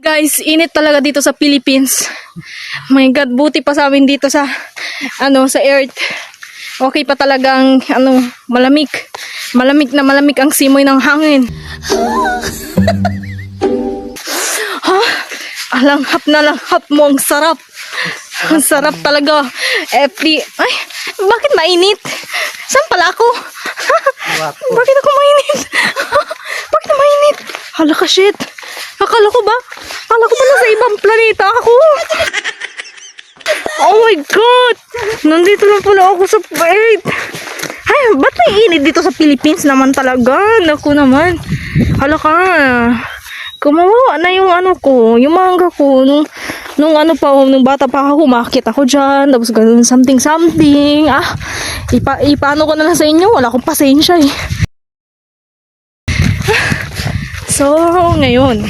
Guys, init talaga dito sa Philippines. My God, buti pa sa amin dito sa sa Earth. Okay pa talagang malamig. Malamig na malamig ang simoy ng hangin. Ha? Alanghap na langhap mo, ang sarap. Ang sarap talaga. Ay, bakit mainit? Saan pala ako? Bakit ako mainit? Bakit mainit? Hala ka, shit. Akala ko ba nasa ibang planeta ako? Oh my God! Nandito lang pala ako sa Earth. Ay, ba't may init dito sa Philippines naman talaga? Naku naman. Hala ka. Kumawawa na yung yung mangga ko. Nung bata pa ako, umakit ako dyan. Tapos ganun, something. Ipaano ko na lang sa inyo? Wala akong pasensya eh. So, ngayon,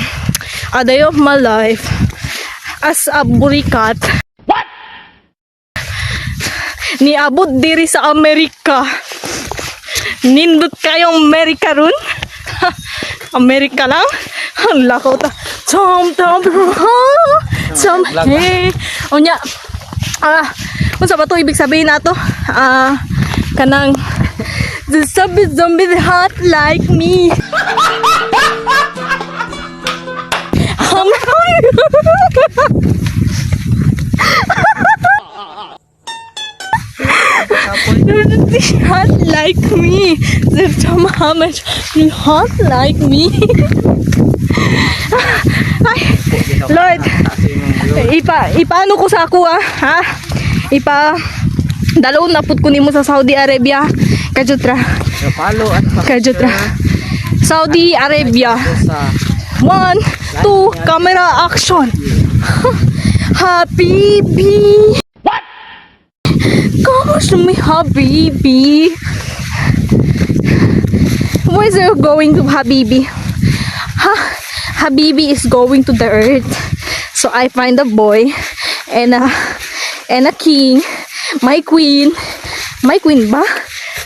a day of my life as a burikat. What? Niabot diri sa Amerika. Nindot kayong Amerika ron? Amerika lang? Ang lakaw ta. Hey. Onya. Kung sa ba ito ibig sabihin na ito? Kanang the zombie hot like me. Hot like me. How much hot like me. Ay, Lord, ipaano ko sa ako ha? Dalawang naput ko nimo sa Saudi Arabia. Kajutra. Saudi Arabia. 1, 2, camera action. Habibi. What? Gosh, my Habibi. Where is it going to Habibi? Habibi is going to the earth. So I find a boy and a king. My queen. My queen ba?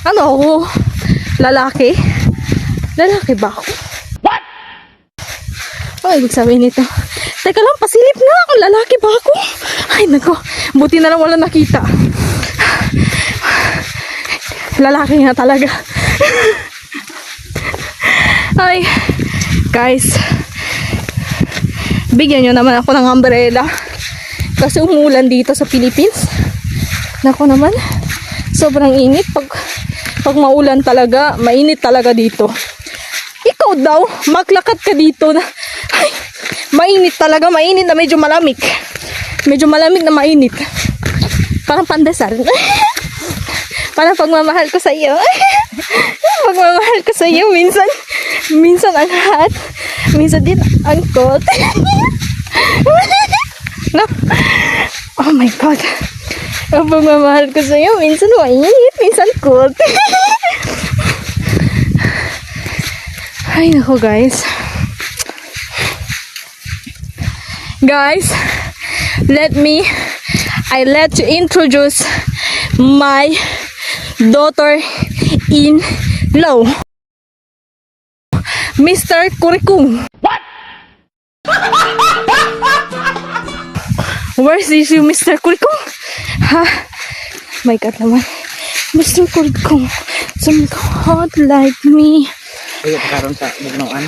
Ano ako? Lalaki? Lalaki ba ako? What? Ano ibig sabihin nito? Teka lang, pasilip nga ako. Lalaki ba ako? Ay, nako. Buti na lang wala nakita. Lalaki nga talaga. Ay, guys. Bigyan nyo naman ako ng umbrella. Kasi umulan dito sa Philippines. Nako naman. Sobrang init. Pag maulan talaga, mainit talaga dito. Ikaw daw, maglakad ka dito na. Ay, mainit talaga. Mainit na medyo malamig. Medyo malamig na mainit. Parang pandesal. Parang pagmamahal ko sa iyo. Pagmamahal ko sa iyo. Minsan ang hot. Minsan din ang cold. No? Oh my God. Ang pagmamahal ko sa iyo. Minsan mainit. Minsan cold. Ay nako guys. Guys, I let you introduce my daughter-in-law, Mr. Kurikung. What? Where is you, Mr. Kurikung? Ha? My God naman. Mr. Kurikung, some hot like me. Ay, pagkaroon sa bugnawan.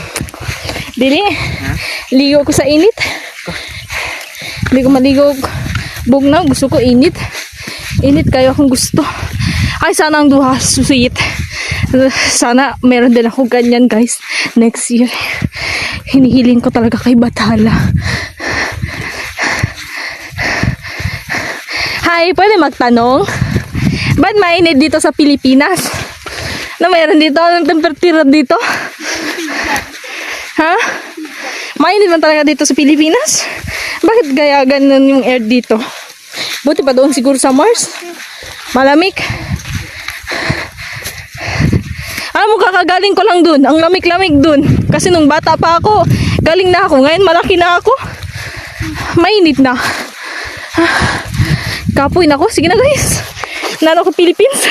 Dili. Ligo ko sa init. Hindi ko maligo bugnaw. Gusto ko init. Init kayo akong gusto. Ay, sana ang duha sweet. Sana meron din ako ganyan, guys. Next year. Hinihiling ko talaga kay Bathala. Hi, pwede magtanong? Ba't mainit dito sa Pilipinas? Na mayroon dito? Anong temperature dito? Ha? Mainit man talaga dito sa Pilipinas? Bakit gaya ganun yung air dito? Buti pa doon siguro sa Mars. Malamig. Alam mo, kakagaling ko lang dun. Ang lamig-lamig dun. Kasi nung bata pa ako, galing na ako. Ngayon malaki na ako. Mainit na. Kapoy na ako. Sige na guys. Nalo ko Philippines.